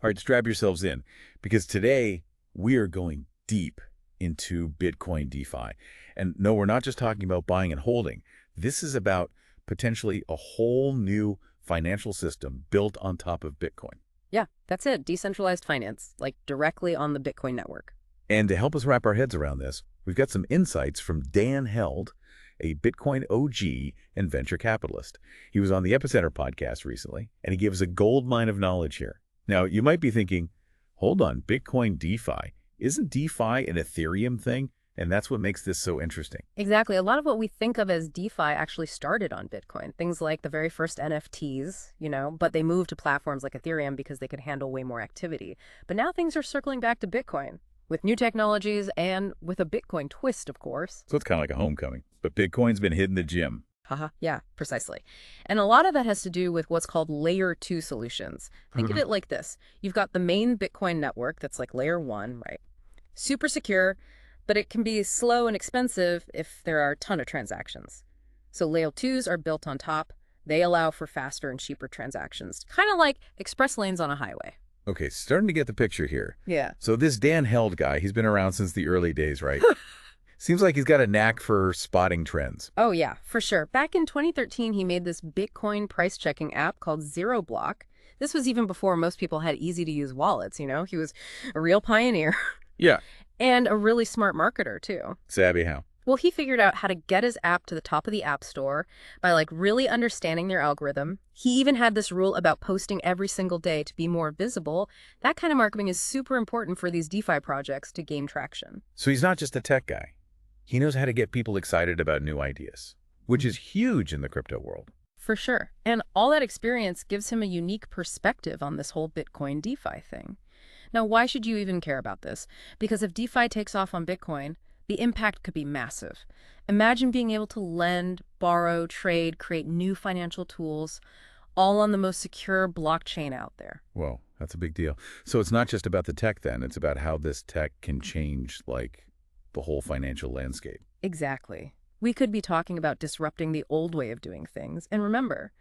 All right, strap yourselves in, because today we are going deep into Bitcoin DeFi. And no, we're not just talking about buying and holding. This is about potentially a whole new financial system built on top of Bitcoin. Yeah, that's it. Decentralized finance, like directly on the Bitcoin network. And to help us wrap our heads around this, we've got some insights from Dan Held, a Bitcoin OG and venture capitalist. He was on the Epicenter Podcast recently, and he gives a gold mine of knowledge here. Now, you might be thinking, hold on, Bitcoin DeFi. Isn't DeFi an Ethereum thing? And that's what makes this so interesting. Exactly. A lot of what we think of as DeFi actually started on Bitcoin. Things like the very first NFTs, but they moved to platforms like Ethereum because they could handle way more activity. But now things are circling back to Bitcoin with new technologies and with a Bitcoin twist, of course. So it's kind of like a homecoming. But Bitcoin's been hid in the gym. Haha, yeah, precisely. And a lot of that has to do with what's called layer 2 solutions. Think of it like this. You've got the main Bitcoin network that's like layer 1, right? Super secure, but it can be slow and expensive if there are a ton of transactions. So layer 2s are built on top. They allow for faster and cheaper transactions, kind of like express lanes on a highway. Okay, starting to get the picture here. Yeah. So this Dan Held guy, he's been around since the early days, right? Seems like he's got a knack for spotting trends. Oh, yeah, for sure. Back in 2013, he made this Bitcoin price checking app called Zero Block. This was even before most people had easy-to-use wallets, He was a real pioneer. Yeah. And a really smart marketer, too. Savvy how? Well, he figured out how to get his app to the top of the App Store by, really understanding their algorithm. He even had this rule about posting every single day to be more visible. That kind of marketing is super important for these DeFi projects to gain traction. So he's not just a tech guy. He knows how to get people excited about new ideas, which is huge in the crypto world. For sure. And all that experience gives him a unique perspective on this whole Bitcoin DeFi thing. Now, why should you even care about this? Because if DeFi takes off on Bitcoin, the impact could be massive. Imagine being able to lend, borrow, trade, create new financial tools, all on the most secure blockchain out there. Whoa, that's a big deal. So it's not just about the tech then. It's about how this tech can change, the whole financial landscape. Exactly. We could be talking about disrupting the old way of doing things. And remember,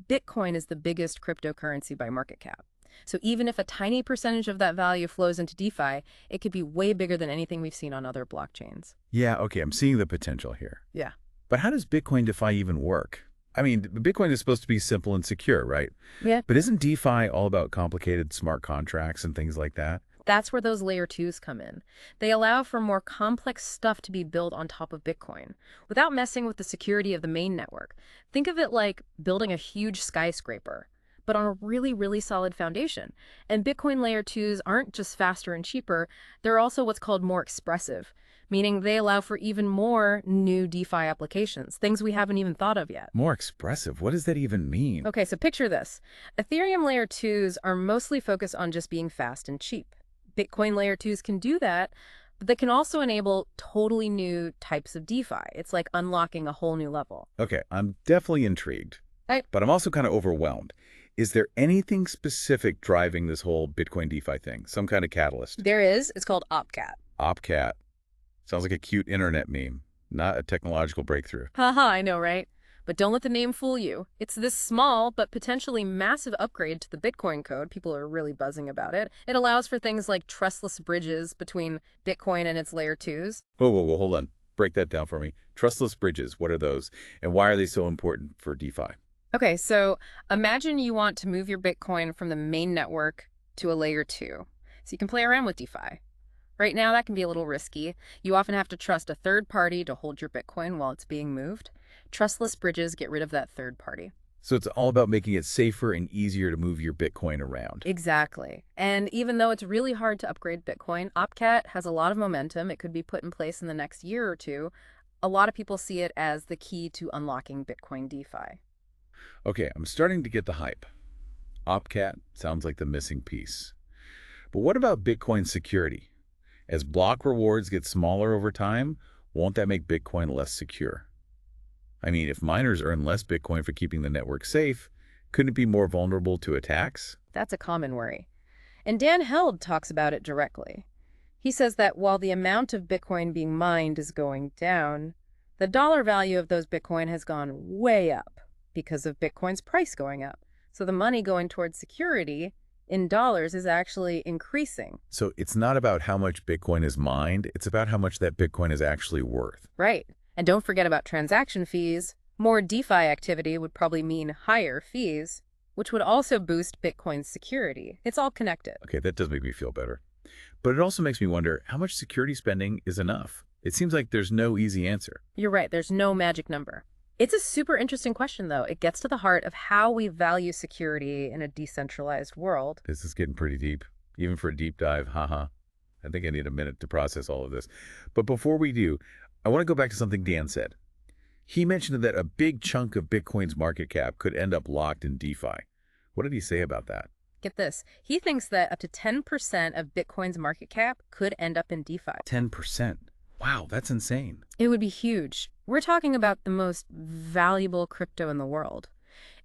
Bitcoin is the biggest cryptocurrency by market cap. So even if a tiny percentage of that value flows into DeFi, it could be way bigger than anything we've seen on other blockchains. Yeah, okay, I'm seeing the potential here. Yeah. But how does Bitcoin DeFi even work? I mean, Bitcoin is supposed to be simple and secure, right? Yeah. But isn't DeFi all about complicated smart contracts and things like that? That's where those layer 2s come in. They allow for more complex stuff to be built on top of Bitcoin without messing with the security of the main network. Think of it like building a huge skyscraper, but on a really, really solid foundation. And Bitcoin layer 2s aren't just faster and cheaper, they're also what's called more expressive, meaning they allow for even more new DeFi applications, things we haven't even thought of yet. More expressive? What does that even mean? Okay, so picture this. Ethereum layer 2s are mostly focused on just being fast and cheap. Bitcoin layer 2s can do that, but they can also enable totally new types of DeFi. It's like unlocking a whole new level. Okay, I'm definitely intrigued, Right. but I'm also kind of overwhelmed. Is there anything specific driving this whole Bitcoin DeFi thing? Some kind of catalyst? There is. It's called OpCat. OpCat. Sounds like a cute internet meme, not a technological breakthrough. Haha, I know, right? But don't let the name fool you. It's this small but potentially massive upgrade to the Bitcoin code. People are really buzzing about it. It allows for things like trustless bridges between Bitcoin and its layer 2s. Whoa, hold on. Break that down for me. Trustless bridges, what are those? And why are they so important for DeFi? Okay, so imagine you want to move your Bitcoin from the main network to a layer 2. So you can play around with DeFi. Right now, that can be a little risky. You often have to trust a third party to hold your Bitcoin while it's being moved. Trustless bridges get rid of that third party. So it's all about making it safer and easier to move your Bitcoin around. Exactly. And even though it's really hard to upgrade Bitcoin, OpCat has a lot of momentum. It could be put in place in the next year or two. A lot of people see it as the key to unlocking Bitcoin DeFi. Okay, I'm starting to get the hype. OpCat sounds like the missing piece. But what about Bitcoin security? As block rewards get smaller over time, won't that make Bitcoin less secure? I mean, if miners earn less Bitcoin for keeping the network safe, couldn't it be more vulnerable to attacks? That's a common worry. And Dan Held talks about it directly. He says that while the amount of Bitcoin being mined is going down, the dollar value of those Bitcoin has gone way up because of Bitcoin's price going up. So the money going towards security in dollars is actually increasing. So it's not about how much Bitcoin is mined, it's about how much that Bitcoin is actually worth. Right. And don't forget about transaction fees. More DeFi activity would probably mean higher fees, which would also boost Bitcoin's security. It's all connected. Okay, that does make me feel better. But it also makes me wonder, how much security spending is enough? It seems like there's no easy answer. You're right, there's no magic number. It's a super interesting question, though. It gets to the heart of how we value security in a decentralized world. This is getting pretty deep, even for a deep dive, haha. I think I need a minute to process all of this. But before we do, I want to go back to something Dan said. He mentioned that a big chunk of Bitcoin's market cap could end up locked in DeFi. What did he say about that? Get this. He thinks that up to 10% of Bitcoin's market cap could end up in DeFi. 10%. Wow, that's insane. It would be huge. We're talking about the most valuable crypto in the world.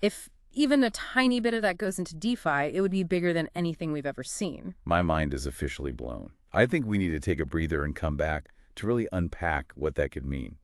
If even a tiny bit of that goes into DeFi, it would be bigger than anything we've ever seen. My mind is officially blown. I think we need to take a breather and come back to really unpack what that could mean.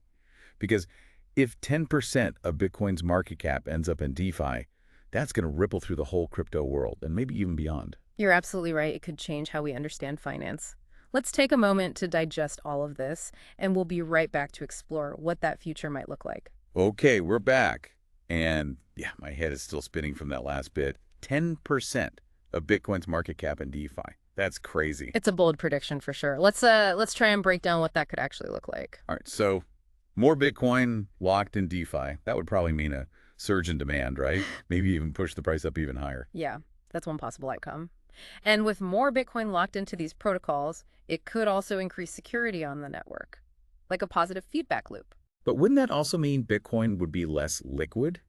Because if 10% of Bitcoin's market cap ends up in DeFi, that's going to ripple through the whole crypto world and maybe even beyond. You're absolutely right. It could change how we understand finance. Let's take a moment to digest all of this, and we'll be right back to explore what that future might look like. Okay, we're back. And yeah, my head is still spinning from that last bit. 10% of Bitcoin's market cap in DeFi. That's crazy. It's a bold prediction for sure. Let's try and break down what that could actually look like. All right, so more Bitcoin locked in DeFi. That would probably mean a surge in demand, right? Maybe even push the price up even higher. Yeah, that's one possible outcome. And with more Bitcoin locked into these protocols, it could also increase security on the network, like a positive feedback loop. But wouldn't that also mean Bitcoin would be less liquid?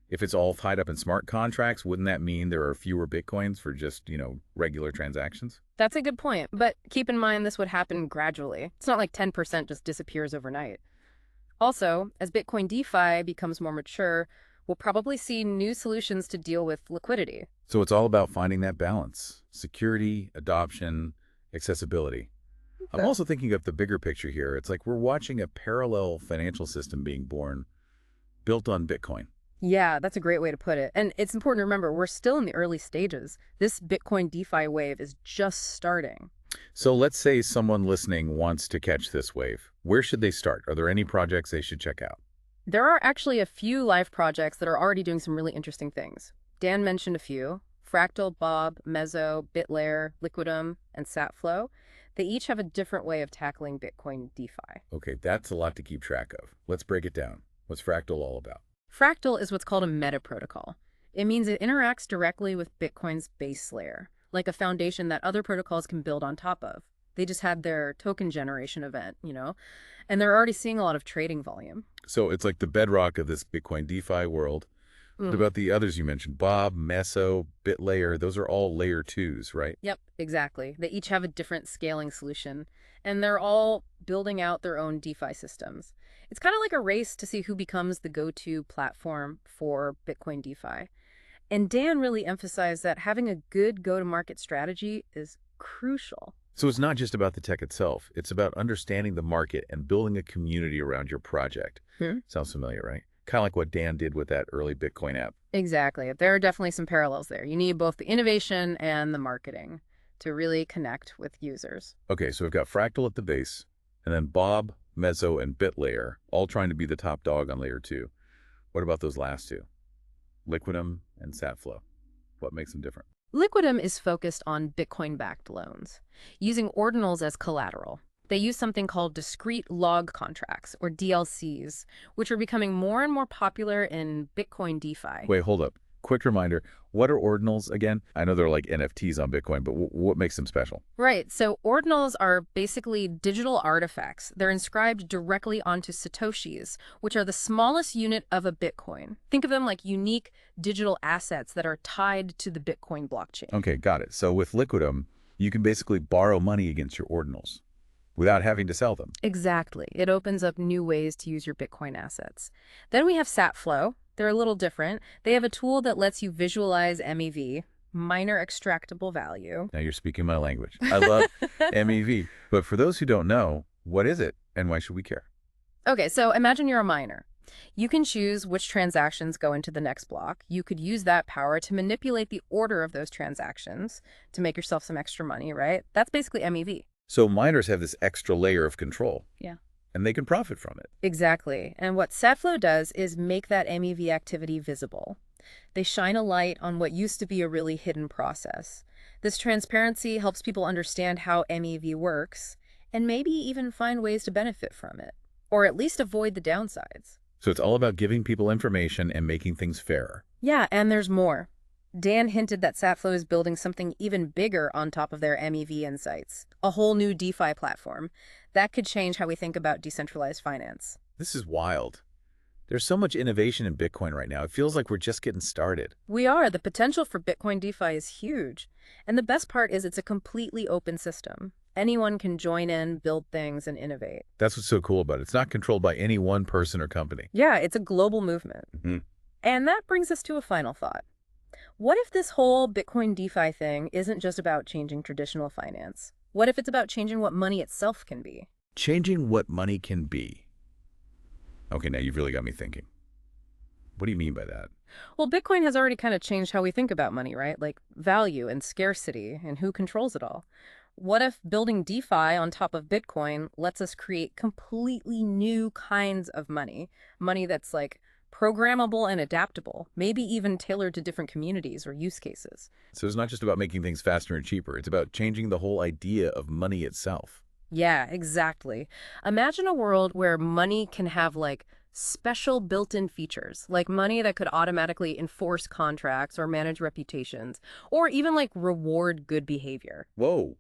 If it's all tied up in smart contracts, wouldn't that mean there are fewer Bitcoins for just, regular transactions? That's a good point, but keep in mind this would happen gradually. It's not like 10% just disappears overnight. Also, as Bitcoin DeFi becomes more mature, we'll probably see new solutions to deal with liquidity. So it's all about finding that balance. Security, adoption, accessibility. I'm also thinking of the bigger picture here. It's like we're watching a parallel financial system being born, built on Bitcoin. Yeah, that's a great way to put it. And it's important to remember, we're still in the early stages. This Bitcoin DeFi wave is just starting. So let's say someone listening wants to catch this wave. Where should they start? Are there any projects they should check out? There are actually a few live projects that are already doing some really interesting things. Dan mentioned a few: Fractal, Bob, Mezzo, BitLayer, Liquidum, and Satflow. They each have a different way of tackling Bitcoin DeFi. Okay, that's a lot to keep track of. Let's break it down. What's Fractal all about? Fractal is what's called a meta protocol. It means it interacts directly with Bitcoin's base layer, like a foundation that other protocols can build on top of. They just had their token generation event, and they're already seeing a lot of trading volume. So it's like the bedrock of this Bitcoin DeFi world. What about the others you mentioned? Bob, Meso, BitLayer, those are all layer 2s, right? Yep, exactly. They each have a different scaling solution, and they're all building out their own DeFi systems. It's kind of like a race to see who becomes the go-to platform for Bitcoin DeFi. And Dan really emphasized that having a good go-to-market strategy is crucial. So it's not just about the tech itself. It's about understanding the market and building a community around your project. Sounds familiar, right? Kind of like what Dan did with that early Bitcoin app. Exactly. There are definitely some parallels there. You need both the innovation and the marketing to really connect with users. Okay, so we've got Fractal at the base, and then Bob, Mezzo, and BitLayer, all trying to be the top dog on layer 2. What about those last two? Liquidum and Satflow. What makes them different? Liquidum is focused on Bitcoin-backed loans, using ordinals as collateral. They use something called discrete log contracts, or DLCs, which are becoming more and more popular in Bitcoin DeFi. Wait, hold up. Quick reminder, what are ordinals again? I know they're like NFTs on Bitcoin, but what makes them special? Right, so ordinals are basically digital artifacts. They're inscribed directly onto Satoshis, which are the smallest unit of a Bitcoin. Think of them like unique digital assets that are tied to the Bitcoin blockchain. Okay, got it. So with Liquidum, you can basically borrow money against your ordinals without having to sell them. Exactly. It opens up new ways to use your Bitcoin assets. Then we have Satflow. They're a little different. They have a tool that lets you visualize MEV, minor extractable value. Now you're speaking my language. I love MEV. But for those who don't know, what is it and why should we care? Okay, so imagine you're a miner. You can choose which transactions go into the next block. You could use that power to manipulate the order of those transactions to make yourself some extra money, right? That's basically MEV. So miners have this extra layer of control. Yeah. And they can profit from it. Exactly. And what SatFlow does is make that MEV activity visible. They shine a light on what used to be a really hidden process. This transparency helps people understand how MEV works and maybe even find ways to benefit from it, or at least avoid the downsides. So it's all about giving people information and making things fairer. Yeah, and there's more. Dan hinted that SatFlow is building something even bigger on top of their MEV insights, a whole new DeFi platform that could change how we think about decentralized finance. This is wild. There's so much innovation in Bitcoin right now. It feels like we're just getting started. We are. The potential for Bitcoin DeFi is huge. And the best part is it's a completely open system. Anyone can join in, build things, and innovate. That's what's so cool about it. It's not controlled by any one person or company. Yeah, it's a global movement. And that brings us to a final thought. What if this whole Bitcoin DeFi thing isn't just about changing traditional finance? What if it's about changing what money itself can be? Changing what money can be. Okay, now you've really got me thinking. What do you mean by that? Well, Bitcoin has already kind of changed how we think about money, right? Like value and scarcity and who controls it all. What if building DeFi on top of Bitcoin lets us create completely new kinds of money? Money that's like programmable and adaptable, maybe even tailored to different communities or use cases. So it's not just about making things faster and cheaper. It's about changing the whole idea of money itself. Yeah, exactly. Imagine a world where money can have like special built-in features, like money that could automatically enforce contracts or manage reputations, or even like reward good behavior. Whoa,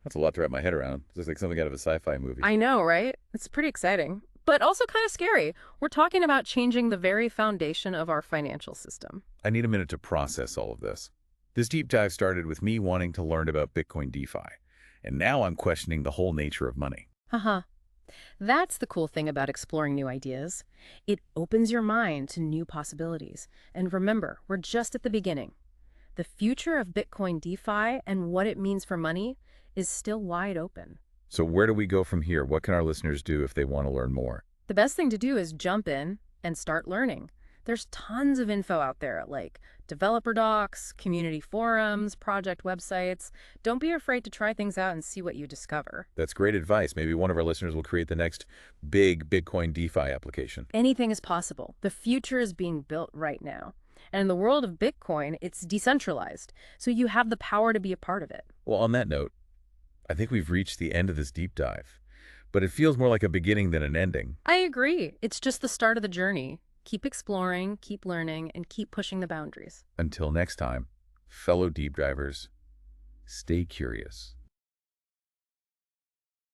that's a lot to wrap my head around. It's just like something out of a sci-fi movie. I know, right? It's pretty exciting, but also kind of scary. We're talking about changing the very foundation of our financial system. I need a minute to process all of this. This deep dive started with me wanting to learn about Bitcoin DeFi, and now I'm questioning the whole nature of money. Haha. That's the cool thing about exploring new ideas. It opens your mind to new possibilities. And remember, we're just at the beginning. The future of Bitcoin DeFi and what it means for money is still wide open. So where do we go from here? What can our listeners do if they want to learn more? The best thing to do is jump in and start learning. There's tons of info out there, like developer docs, community forums, project websites. Don't be afraid to try things out and see what you discover. That's great advice. Maybe one of our listeners will create the next big Bitcoin DeFi application. Anything is possible. The future is being built right now. And in the world of Bitcoin, it's decentralized, so you have the power to be a part of it. Well, on that note, I think we've reached the end of this deep dive, but it feels more like a beginning than an ending. I agree. It's just the start of the journey. Keep exploring, keep learning, and keep pushing the boundaries. Until next time, fellow deep divers, stay curious.